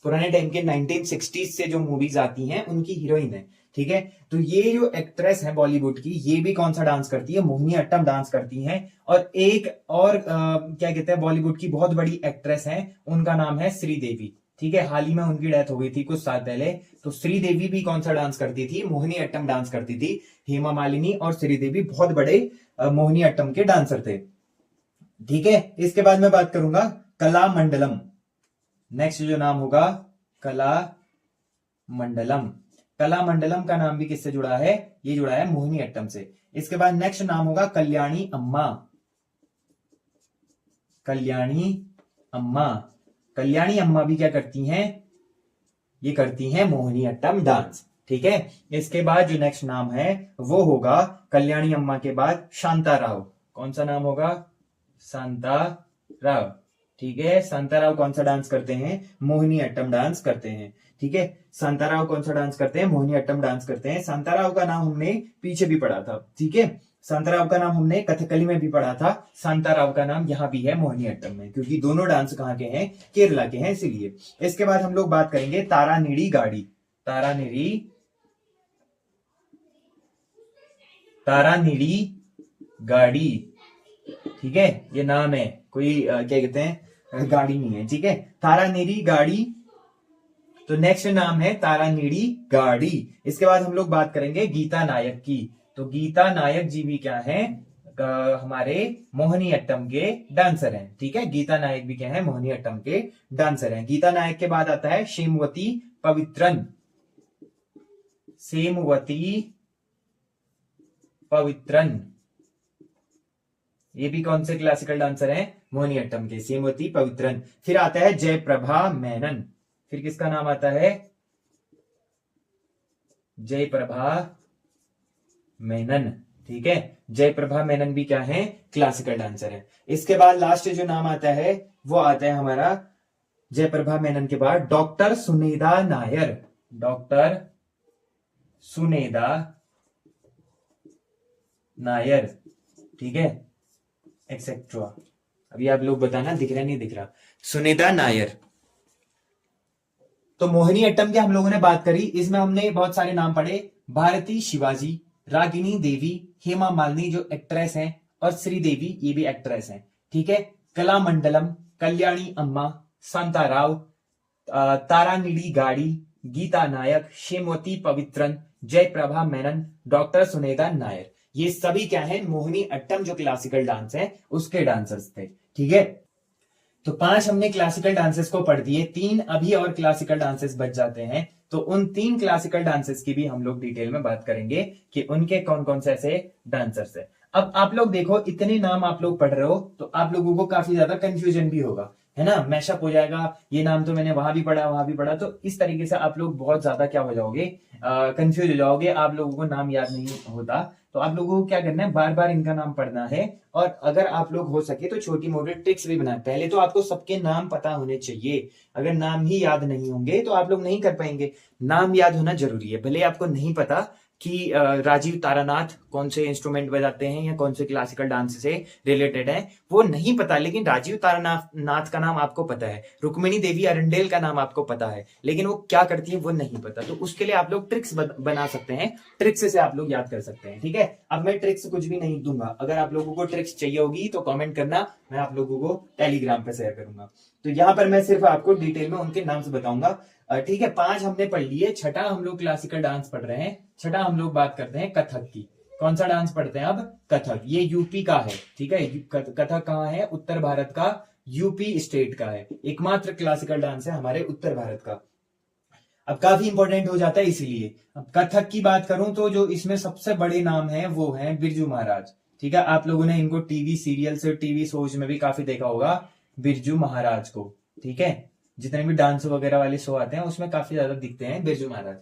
पुराने टाइम के 1960s से जो मूवीज आती हैं उनकी हीरोइन है, ठीक है। तो ये जो एक्ट्रेस है बॉलीवुड की, ये भी कौन सा डांस करती है, मोहिनी अट्टम डांस करती हैं। और एक और क्या कहते हैं, बॉलीवुड की बहुत बड़ी एक्ट्रेस है, उनका नाम है श्रीदेवी, ठीक है। हाल ही में उनकी डेथ हो गई थी कुछ साल पहले। तो श्रीदेवी भी कौन सा डांस करती थी, मोहिनी अट्टम डांस करती थी। हेमा मालिनी और श्रीदेवी बहुत बड़े मोहिनी अट्टम के डांसर थे, ठीक है। इसके बाद मैं बात करूंगा कला मंडलम। नेक्स्ट जो नाम होगा कला मंडलम। कला मंडलम का नाम भी किससे जुड़ा है, ये जुड़ा है मोहिनी अट्टम से। इसके बाद नेक्स्ट नाम होगा कल्याणी अम्मा। कल्याणी अम्मा, कल्याणी अम्मा भी क्या करती हैं, ये करती हैं मोहिनी अट्टम डांस, ठीक है। इसके बाद जो नेक्स्ट नाम है वो होगा कल्याणी अम्मा के बाद शांता राव। कौन सा नाम होगा, शांता राव, ठीक है। शांता राव कौन सा डांस करते हैं, मोहिनी अट्टम डांस करते हैं, ठीक है। शांता राव कौन सा डांस करते हैं, मोहिनी अट्टम डांस करते हैं। शांता राव का नाम हमने पीछे भी पढ़ा था, ठीक है। शांता राव का नाम हमने कथकली में भी पढ़ा था। शांता राव का नाम यहां भी है मोहिनी अट्टम में, क्योंकि दोनों डांस कहां के हैं, केरला के हैं, इसीलिए। इसके बाद हम लोग बात करेंगे तारानीड़ी गाड़ी। तारानीड़ी गाड़ी, ठीक है। ये नाम है, कोई क्या कहते हैं, गाड़ी नहीं है, ठीक है। तारानीड़ी गाड़ी, तो नेक्स्ट नाम है तारानीड़ी गाड़ी। इसके बाद हम लोग बात करेंगे गीता नायक की। तो गीता नायक जी भी क्या है, हमारे मोहिनी अट्टम के डांसर हैं, ठीक है। गीता नायक भी क्या है, मोहिनी अट्टम के डांसर हैं। गीता नायक के बाद आता है शेमवती पवित्रन। शेमवती पवित्रन, ये भी कौन से क्लासिकल डांसर हैं, मोहिनी अट्टम के, शेमवती पवित्रन। फिर आता है जयप्रभा मेनन। फिर किसका नाम आता है, जयप्रभा मेनन, ठीक है। जयप्रभा मेनन भी क्या है, क्लासिकल डांसर है। इसके बाद लास्ट जो नाम आता है वो आता है हमारा जयप्रभा मेनन के बाद डॉक्टर सुनेदा नायर। डॉक्टर सुनेदा नायर, ठीक है, एक्सेट्रा। अभी आप लोग बताना दिख रहा नहीं दिख रहा, सुनेदा नायर। तो मोहिनी अट्टम की हम लोगों ने बात करी, इसमें हमने बहुत सारे नाम पढ़े, भारती शिवाजी, रागिनी देवी, हेमा मालिनी जो एक्ट्रेस हैं, और श्रीदेवी ये भी एक्ट्रेस हैं, ठीक है। कला मंडलम, कल्याणी अम्मा, शांता राव, तारानीड़ी गाड़ी, गीता नायक, शेमवती पवित्रन, जयप्रभा मेनन, डॉक्टर सुनेदा नायर, ये सभी क्या है, मोहिनी अट्टम जो क्लासिकल डांस है उसके डांसर्स थे, ठीक है। तो 5 हमने क्लासिकल डांसेस को पढ़ दिए, 3 अभी और क्लासिकल डांसेस बच जाते हैं। तो उन 3 क्लासिकल डांसेस की भी हम लोग डिटेल में बात करेंगे कि उनके कौन कौन से ऐसे डांसर्स है। अब आप लोग देखो, इतने नाम आप लोग पढ़ रहे हो तो आप लोगों को काफी ज्यादा कंफ्यूजन भी होगा, है ना, मैशअप हो जाएगा, ये नाम तो मैंने वहां भी पढ़ा वहां भी पढ़ा, तो इस तरीके से आप लोग बहुत ज्यादा क्या हो जाओगे, कंफ्यूज हो जाओगे, आप लोगों को नाम याद नहीं होता। तो आप लोगों को क्या करना है, बार बार इनका नाम पढ़ना है, और अगर आप लोग हो सके तो छोटी मोटी ट्रिक्स भी बनाए। पहले तो आपको सबके नाम पता होने चाहिए, अगर नाम ही याद नहीं होंगे तो आप लोग नहीं कर पाएंगे। नाम याद होना जरूरी है, भले आपको नहीं पता कि राजीव तारानाथ कौन से इंस्ट्रूमेंट बजाते हैं या कौन से क्लासिकल डांस से रिलेटेड है, वो नहीं पता, लेकिन राजीव तारानाथ का नाम आपको पता है, रुक्मिणी देवी अरंडेल का नाम आपको पता है, लेकिन वो क्या करती है वो नहीं पता। तो उसके लिए आप लोग ट्रिक्स बना सकते हैं, ट्रिक्स से आप लोग याद कर सकते हैं, ठीक है। अब मैं ट्रिक्स कुछ भी नहीं दूंगा, अगर आप लोगों को ट्रिक्स चाहिए होगी तो कॉमेंट करना, मैं आप लोगों को टेलीग्राम पे शेयर करूंगा। तो यहाँ पर मैं सिर्फ आपको डिटेल में उनके नाम से बताऊंगा, ठीक है। 5 हमने पढ़ लिए, छठा हम लोग क्लासिकल डांस पढ़ रहे हैं। छठा हम लोग बात करते हैं कथक की। कौन सा डांस पढ़ते हैं अब, कथक। ये यूपी का है, ठीक है। कथक कहाँ है, उत्तर भारत का यूपी स्टेट का है, एकमात्र क्लासिकल डांस है हमारे उत्तर भारत का। अब काफी इंपॉर्टेंट हो जाता है इसीलिए। अब कथक की बात करूं तो जो इसमें सबसे बड़े नाम है वो है बिरजू महाराज, ठीक है। आप लोगों ने इनको टीवी सीरियल से, टीवी शोज में भी काफी देखा होगा, बिरजू महाराज को, ठीक है। जितने भी डांस वगैरह वाले शो आते हैं उसमें काफी ज्यादा दिखते हैं बिरजू महाराज।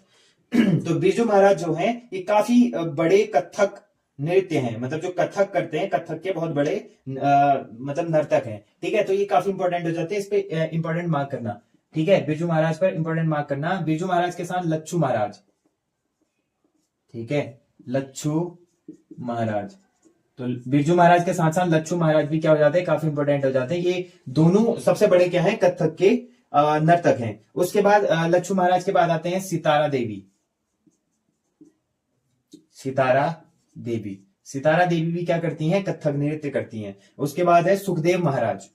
तो बिरजू महाराज जो हैं ये काफी बड़े कथक नृत्य हैं, मतलब जो कथक करते हैं, कथक के बहुत बड़े मतलब नर्तक हैं, ठीक है। तो ये काफी इंपॉर्टेंट हो जाते हैं, इस पे इंपॉर्टेंट मार्क करना, ठीक है। बिरजू महाराज पर इंपॉर्टेंट मार्क करना। बिरजू महाराज के साथ लच्छू महाराज, ठीक है, लच्छू महाराज। तो बिरजू महाराज के साथ साथ लच्छू महाराज भी क्या हो जाते हैं, काफी इंपॉर्टेंट हो जाते हैं। ये दोनों सबसे बड़े क्या है, कथक के नर्तक हैं। उसके बाद लच्छू महाराज के बाद आते हैं सितारा देवी। सितारा देवी, सितारा देवी भी क्या करती हैं, कथक नृत्य करती हैं। उसके बाद है सुखदेव महाराज।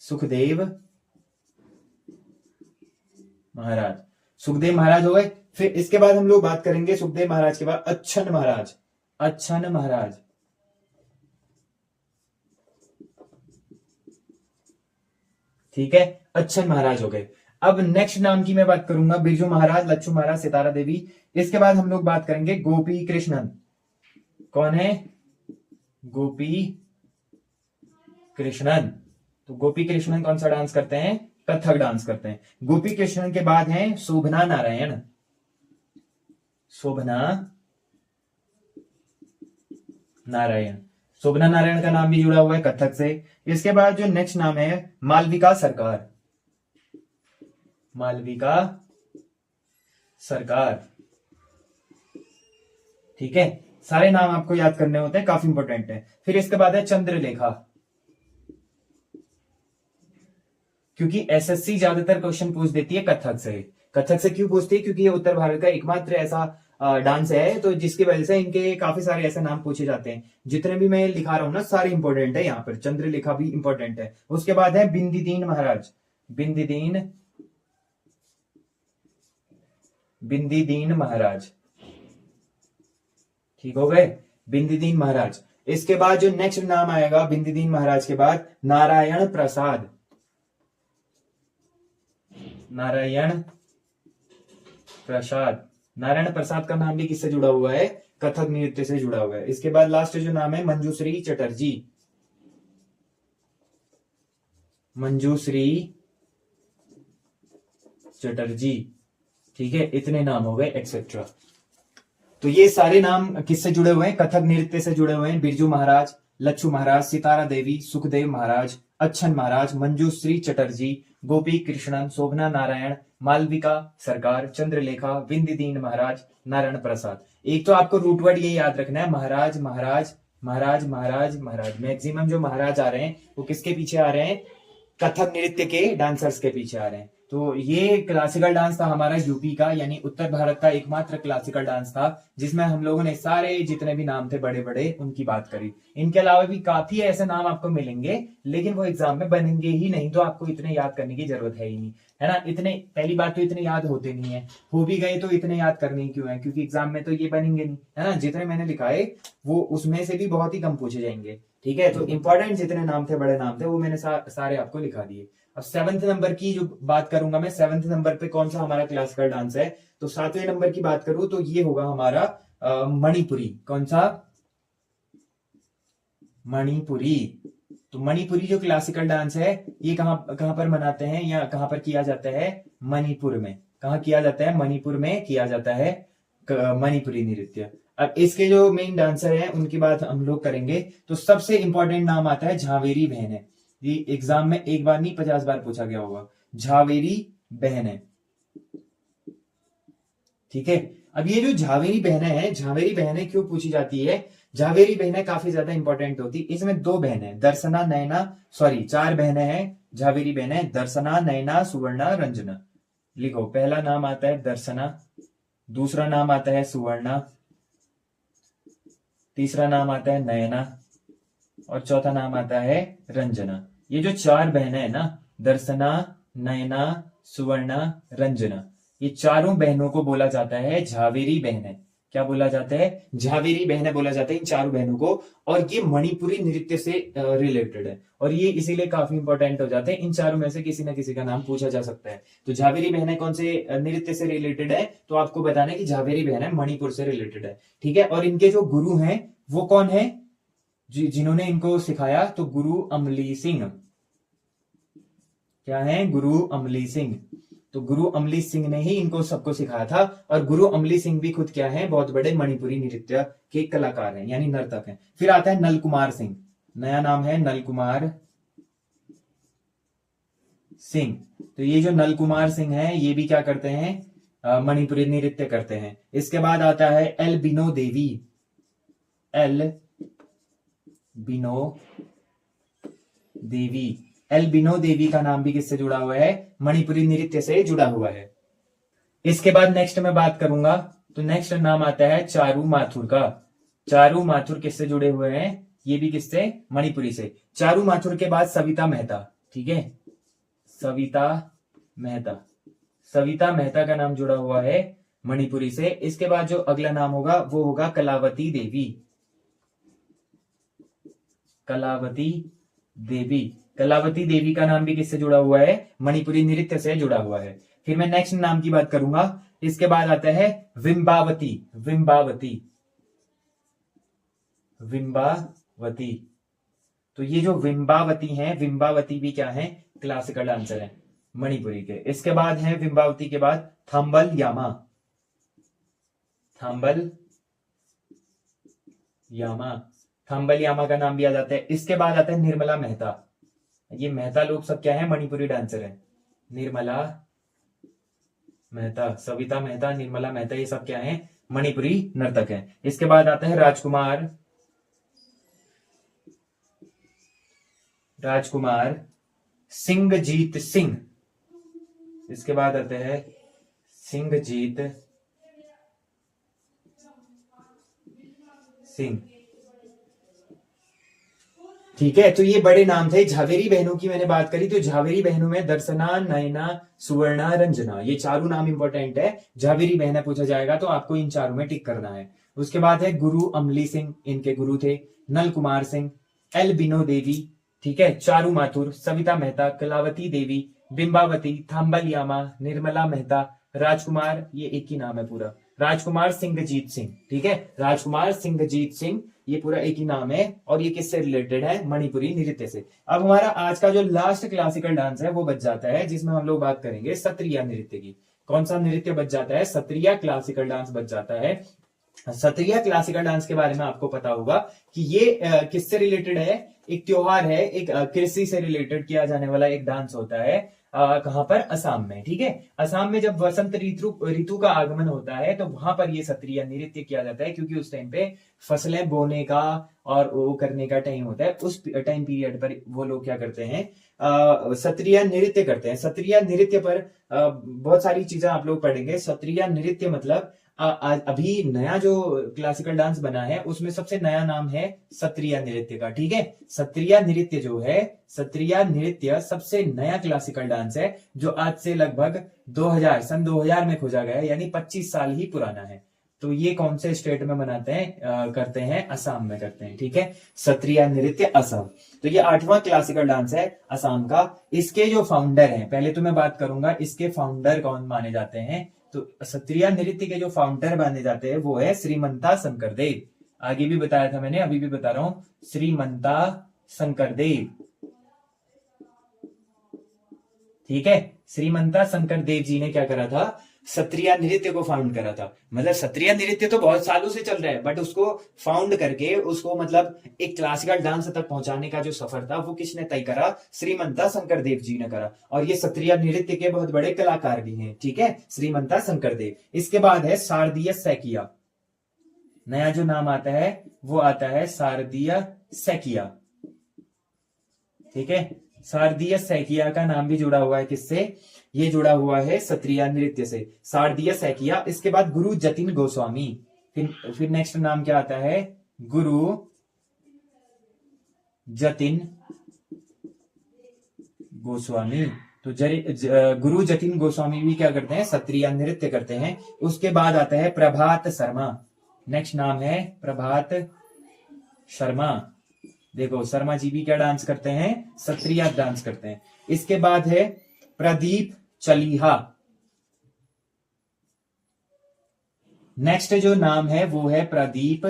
सुखदेव महाराज, सुखदेव महाराज हो गए। फिर इसके बाद हम लोग बात करेंगे सुखदेव महाराज के बाद अच्छन महाराज। अच्छन महाराज, ठीक है, अच्छन महाराज हो गए। अब नेक्स्ट नाम की मैं बात करूंगा, बिरजू महाराज, लच्छू महाराज, सितारा देवी। इसके बाद हम लोग बात करेंगे गोपी कृष्णन। कौन है, गोपी कृष्णन। तो गोपी कृष्णन कौन सा डांस करते हैं, कथक डांस करते हैं। गोपी कृष्णन के बाद है शोभना नारायण। शोभना नारायण, शोभना नारायण का नाम भी जुड़ा हुआ है कथक से। इसके बाद जो नेक्स्ट नाम है मालविका सरकार। मालविका सरकार, ठीक है, सारे नाम आपको याद करने होते हैं, काफी इंपॉर्टेंट है। फिर इसके बाद है चंद्रलेखा, क्योंकि एसएससी ज्यादातर क्वेश्चन पूछ देती है कथक से। कथक से क्यों पूछती है, क्योंकि ये उत्तर भारत का एकमात्र ऐसा डांस है, तो जिसकी वजह से इनके काफी सारे ऐसे नाम पूछे जाते हैं। जितने भी मैं लिखा रहा हूं ना, सारे इंपॉर्टेंट है। यहाँ पर चंद्रलेखा भी इंपॉर्टेंट है। उसके बाद है बिंदिदीन महाराज। बिंदिदीन महाराज, ठीक हो गए, बिंदिदीन महाराज। इसके बाद जो नेक्स्ट नाम आएगा बिंदिदीन महाराज के बाद, नारायण प्रसाद। नारायण प्रसाद, नारायण प्रसाद का नाम भी किससे जुड़ा हुआ है, कथक नृत्य से जुड़ा हुआ है। इसके बाद लास्ट जो नाम है मंजूश्री चटर्जी। मंजूश्री चटर्जी, ठीक है, इतने नाम हो गए एक्सेट्रा। तो ये सारे नाम किससे जुड़े हुए हैं, कथक नृत्य से जुड़े हुए हैं। बिरजू महाराज, लच्छू महाराज, सितारा देवी, सुखदेव महाराज, अच्छन महाराज, मंजूश्री चटर्जी, गोपी कृष्णन, शोभना नारायण, मालविका सरकार, चंद्रलेखा, बिंदिदीन महाराज, नारायण प्रसाद। एक तो आपको रूट वर्ड ये याद रखना है, महाराज महाराज महाराज महाराज महाराज। मैक्सिमम जो महाराज आ रहे हैं वो किसके पीछे आ रहे हैं, कथक नृत्य के डांसर्स के पीछे आ रहे हैं। तो ये क्लासिकल डांस था हमारा यूपी का, यानी उत्तर भारत का एकमात्र क्लासिकल डांस था, जिसमें हम लोगों ने सारे जितने भी नाम थे बड़े बड़े उनकी बात करी। इनके अलावा भी काफी ऐसे नाम आपको मिलेंगे, लेकिन वो एग्जाम में बनेंगे ही नहीं, तो आपको इतने याद करने की जरूरत है ही नहीं, है ना। इतने, पहली बात तो इतने याद होते नहीं है, हो भी गए तो इतने याद करने क्यों है, क्योंकि एग्जाम में तो ये बनेंगे नहीं, है ना। जितने मैंने लिखाए वो उसमें से भी बहुत ही कम पूछे जाएंगे, ठीक है। तो इंपॉर्टेंट जितने नाम थे, बड़े नाम थे, वो मैंने सारे आपको लिखा दिए। अब 7वें नंबर की जो बात करूंगा मैं, 7वें नंबर पे कौन सा हमारा क्लासिकल डांस है, तो 7वें नंबर की बात करूं तो ये होगा हमारा मणिपुरी। कौन सा, मणिपुरी। तो मणिपुरी जो क्लासिकल डांस है, ये कहां पर मनाते हैं या कहां पर किया जाता है, मणिपुर में। कहां किया जाता है, मणिपुर में किया जाता है मणिपुरी नृत्य। अब इसके जो मेन डांसर हैं उनकी बात हम लोग करेंगे, तो सबसे इंपॉर्टेंट नाम आता है झावेरी बहन। ये एग्जाम में एक बार नहीं 50 बार पूछा गया होगा, झावेरी बहन है, ठीक है। अब ये जो झावेरी बहनें हैं, झावेरी बहनें क्यों पूछी जाती है, झावेरी बहनें काफी ज्यादा इंपॉर्टेंट होती। इसमें 2 बहनें, दर्शना नयना, सॉरी 4 बहनें हैं झावेरी बहनें, दर्शना नयना सुवर्णा रंजना। लिखो, पहला नाम आता है दर्शना, दूसरा नाम आता है सुवर्णा, तीसरा नाम आता है नयना और चौथा नाम आता है रंजना। ये जो 4 बहनें हैं ना, दर्शना, नयना, सुवर्णा, रंजना, ये चारों बहनों को बोला जाता है झावेरी बहनें। क्या बोला जाता है, झावेरी बहनें बोला जाता है इन चारों बहनों को। और ये मणिपुरी नृत्य से रिलेटेड है, और ये इसीलिए काफी इंपॉर्टेंट हो जाते हैं। इन चारों में से किसी न किसी का नाम पूछा जा सकता है। तो झावेरी बहनें कौन से नृत्य से रिलेटेड है, तो आपको बताना है कि झावेरी बहनें मणिपुर से रिलेटेड है, ठीक है। और इनके जो गुरु हैं वो कौन है, जिन्होंने इनको सिखाया, तो गुरु अमली सिंह। क्या है, गुरु अमली सिंह। तो गुरु अमली सिंह ने ही इनको सबको सिखाया था। और गुरु अमली सिंह भी खुद क्या है, बहुत बड़े मणिपुरी नृत्य के कलाकार हैं, यानी नर्तक हैं। फिर आता है नल कुमार सिंह, नया नाम है नल कुमार सिंह। तो ये जो नल कुमार सिंह है, ये भी क्या करते हैं, मणिपुरी नृत्य करते हैं। इसके बाद आता है एल्बिनो देवी। एल बिनो देवी। एल बिनो देवी का नाम भी किससे जुड़ा हुआ है? मणिपुरी नृत्य से जुड़ा हुआ है। इसके बाद नेक्स्ट मैं बात करूंगा तो नेक्स्ट नाम आता है चारू माथुर का। चारू माथुर किससे जुड़े हुए हैं? ये भी किससे? मणिपुरी से। चारू माथुर के बाद सविता मेहता, ठीक है, सविता मेहता। सविता मेहता का नाम जुड़ा हुआ है मणिपुरी से। इसके बाद जो अगला नाम होगा वो होगा कलावती देवी। कलावती देवी। कलावती देवी का नाम भी किससे जुड़ा हुआ है? मणिपुरी नृत्य से जुड़ा हुआ है। फिर मैं नेक्स्ट नाम की बात करूंगा। इसके बाद आता है विम्बावती। विम्बावती, विम्बावती। तो ये जो विम्बावती हैं, विम्बावती भी क्या है? क्लासिकल डांसर है मणिपुरी के। इसके बाद है विम्बावती के बाद थाम्बल यामा। थाम्बल यामा। थाम्बल यामा का नाम भी आ जाता है। इसके बाद आता है निर्मला मेहता। ये मेहता लोग सब क्या है? मणिपुरी डांसर है। निर्मला मेहता, सविता मेहता, निर्मला मेहता, ये सब क्या है? मणिपुरी नर्तक है। इसके बाद आता है राजकुमार, राजकुमार सिंहजीत सिंह। इसके बाद आते हैं सिंहजीत सिंह, ठीक है। तो ये बड़े नाम थे। झावेरी बहनों की मैंने बात करी तो झावेरी बहनों में दर्शना, नयना, सुवर्णा, रंजना, ये चारों नाम इंपॉर्टेंट है। झावेरी बहना पूछा जाएगा तो आपको इन चारों में टिक करना है। उसके बाद है गुरु अमली सिंह, इनके गुरु थे नल कुमार सिंह, एल बिनो देवी, ठीक है, चारू माथुर, सविता मेहता, कलावती देवी, बिंबावती, थाम्बल यामा, निर्मला मेहता, राजकुमार, ये एक ही नाम है पूरा, राजकुमार सिंहजीत सिंह, ठीक है, राजकुमार सिंहजीत सिंह, ये पूरा एक ही नाम है। और ये किससे रिलेटेड है? मणिपुरी नृत्य से। अब हमारा आज का जो लास्ट क्लासिकल डांस है वो बच जाता है, जिसमें हम लोग बात करेंगे सत्रिया नृत्य की। कौन सा नृत्य बच जाता है? सत्रिया क्लासिकल डांस बच जाता है। सत्रिया क्लासिकल डांस के बारे में आपको पता होगा कि ये किससे रिलेटेड है? एक त्योहार है, एक कृषि से रिलेटेड किया जाने वाला एक डांस होता है। कहां पर? असम में, ठीक है। असम में जब वसंत ऋतु का आगमन होता है तो वहां पर ये सत्रिया नृत्य किया जाता है, क्योंकि उस टाइम पे फसलें बोने का और वो करने का टाइम होता है। उस टाइम पीरियड पर वो लोग क्या करते हैं? सत्रिया नृत्य करते हैं। सत्रिया नृत्य पर बहुत सारी चीजें आप लोग पढ़ेंगे। सत्रिया नृत्य मतलब अभी नया जो क्लासिकल डांस बना है उसमें सबसे नया नाम है सत्रिया नृत्य का, ठीक है। सत्रिया नृत्य जो है, सत्रिया नृत्य सबसे नया क्लासिकल डांस है जो आज से लगभग 2000 में खोजा गया है, यानी 25 साल ही पुराना है। तो ये कौन से स्टेट में मनाते हैं? करते हैं असम में करते हैं, ठीक है। सत्रिया नृत्य असम। तो ये 8वां क्लासिकल डांस है असम का। इसके जो फाउंडर हैं, पहले तो मैं बात करूंगा इसके फाउंडर कौन माने जाते हैं। तो सत्रिया नृत्य के जो फाउंडर माने जाते हैं वो है श्रीमंता शंकरदेव। आगे भी बताया था मैंने, अभी भी बता रहा हूं, श्रीमंता शंकरदेव, ठीक है। श्रीमंता शंकरदेव जी ने क्या करा था? सत्रिया नृत्य को फाउंड करा था। मतलब सत्रिया नृत्य तो बहुत सालों से चल रहा है, बट उसको फाउंड करके उसको मतलब एक क्लासिकल डांस तक पहुंचाने का जो सफर था वो किसने तय करा? श्रीमंता शंकरदेव जी ने करा। और ये सत्रिया नृत्य के बहुत बड़े कलाकार भी हैं, ठीक है, श्रीमंता शंकरदेव। इसके बाद है शारदीय सैकिया। नया जो नाम आता है वो आता है शारदीय सैकिया, ठीक है। शारदीय सैकिया का नाम भी जुड़ा हुआ है किससे? ये जुड़ा हुआ है सत्रिया नृत्य से, शारदीय सैकिया। इसके बाद गुरु जतिन गोस्वामी। फिर नेक्स्ट नाम क्या आता है? गुरु जतिन गोस्वामी। तो गुरु जतिन गोस्वामी भी क्या करते हैं? सत्रिया नृत्य करते हैं। उसके बाद आता है प्रभात शर्मा। नेक्स्ट नाम है प्रभात शर्मा। देखो शर्मा जी भी क्या डांस करते हैं? सत्रिया डांस करते हैं। इसके बाद है प्रदीप चलीहा। नेक्स्ट जो नाम है वो है प्रदीप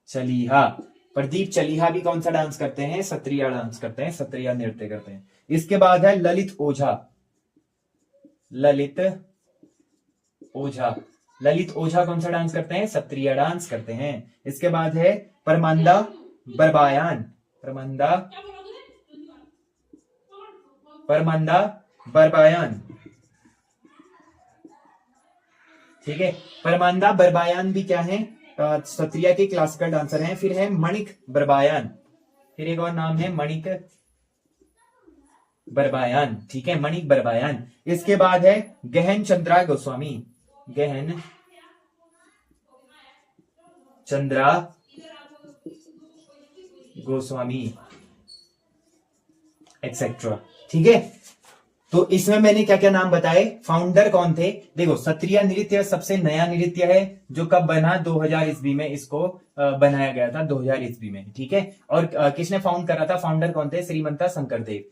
चलीहा। प्रदीप चलीहा भी कौन सा डांस करते हैं? सत्रिया डांस करते हैं, सत्रिया नृत्य करते हैं। इसके बाद है ललित ओझा। ललित ओझा कौन सा डांस करते हैं? सत्रिया डांस करते हैं। इसके बाद है परमांदा बरबायान। परमांदा बरबायान। ठीक है। परमांदा बरबायान भी क्या है, सत्रिया के क्लासिकल डांसर हैं। फिर है मणिक बरबायान, फिर एक और नाम है मणिक बरबायान, ठीक है, मणिक बरबायान। इसके बाद है गहन चंद्रा गोस्वामी, गहन चंद्रा गोस्वामी एक्सेट्रा, ठीक है। तो इसमें मैंने क्या क्या नाम बताए, फाउंडर कौन थे। देखो सत्रिया नृत्य सबसे नया नृत्य है जो कब बना, 2000 ईस्वी में इसको बनाया गया था, 2000 ईस्वी में, ठीक है। और किसने फाउंड करा था, फाउंडर कौन थे, श्रीमंता शंकरदेव।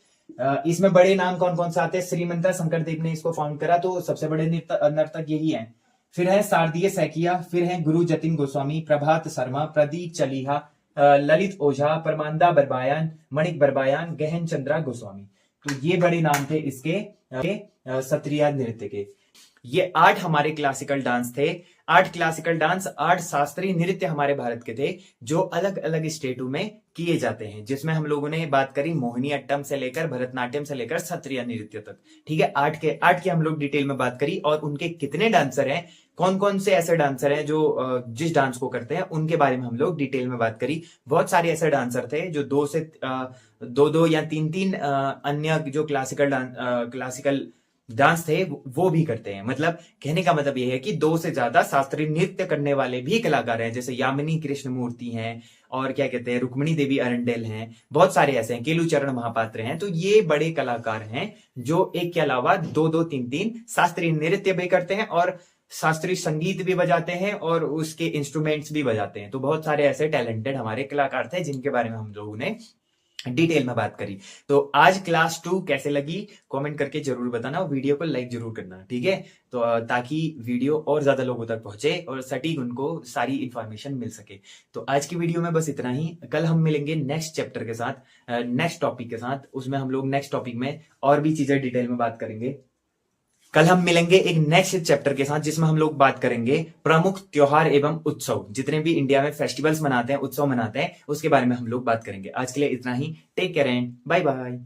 इसमें बड़े नाम कौन कौन से आते हैं, श्रीमंता शंकरदेव ने इसको फाउंड करा, तो सबसे बड़े नर्तक यही है। फिर है शारदीय सैकिया, फिर है गुरु जतिन गोस्वामी, प्रभात शर्मा, प्रदीप चलीहा, ललित ओझा, परमांदा बरबायान, मणिक बरबायान, गहन चंद्रा गोस्वामी। तो ये बड़े नाम थे इसके सत्रिया नृत्य के। ये 8 हमारे क्लासिकल डांस थे, 8 क्लासिकल डांस, 8 शास्त्रीय नृत्य हमारे भारत के थे जो अलग अलग स्टेटों में किए जाते हैं, जिसमें हम लोगों ने बात करी मोहिनी अट्टम से लेकर भरतनाट्यम से लेकर सत्रिया नृत्य तक, ठीक है। 8 की हम लोग डिटेल में बात करी, और उनके कितने डांसर हैं, कौन कौन से ऐसे डांसर हैं जो जिस डांस को करते हैं, उनके बारे में हम लोग डिटेल में बात करी। बहुत सारे ऐसे डांसर थे जो 2 या 3 अन्य जो क्लासिकल डांस थे वो भी करते हैं। मतलब कहने का मतलब ये है कि 2 से ज्यादा शास्त्रीय नृत्य करने वाले भी कलाकार हैं, जैसे यामिनी कृष्णमूर्ति हैं, और क्या कहते हैं, रुक्मिणी देवी अरंडेल हैं, बहुत सारे ऐसे हैं, केलुचरण महापात्र हैं। तो ये बड़े कलाकार हैं जो एक के अलावा 2 3 शास्त्रीय नृत्य भी करते हैं और शास्त्रीय संगीत भी बजाते हैं और उसके इंस्ट्रूमेंट्स भी बजाते हैं। तो बहुत सारे ऐसे टैलेंटेड हमारे कलाकार थे जिनके बारे में हम लोगों ने डिटेल में बात करी। तो आज क्लास 2 कैसे लगी कमेंट करके जरूर बताना, और वीडियो को लाइक जरूर करना, ठीक है। तो ताकि वीडियो और ज्यादा लोगों तक पहुंचे और सटीक उनको सारी इंफॉर्मेशन मिल सके। तो आज की वीडियो में बस इतना ही। कल हम मिलेंगे नेक्स्ट चैप्टर के साथ, नेक्स्ट टॉपिक के साथ। उसमें हम लोग नेक्स्ट टॉपिक में और भी चीजें डिटेल में बात करेंगे। कल हम मिलेंगे एक नेक्स्ट चैप्टर के साथ जिसमें हम लोग बात करेंगे प्रमुख त्योहार एवं उत्सव, जितने भी इंडिया में फेस्टिवल्स मनाते हैं, उत्सव मनाते हैं, उसके बारे में हम लोग बात करेंगे। आज के लिए इतना ही। Take care and bye bye.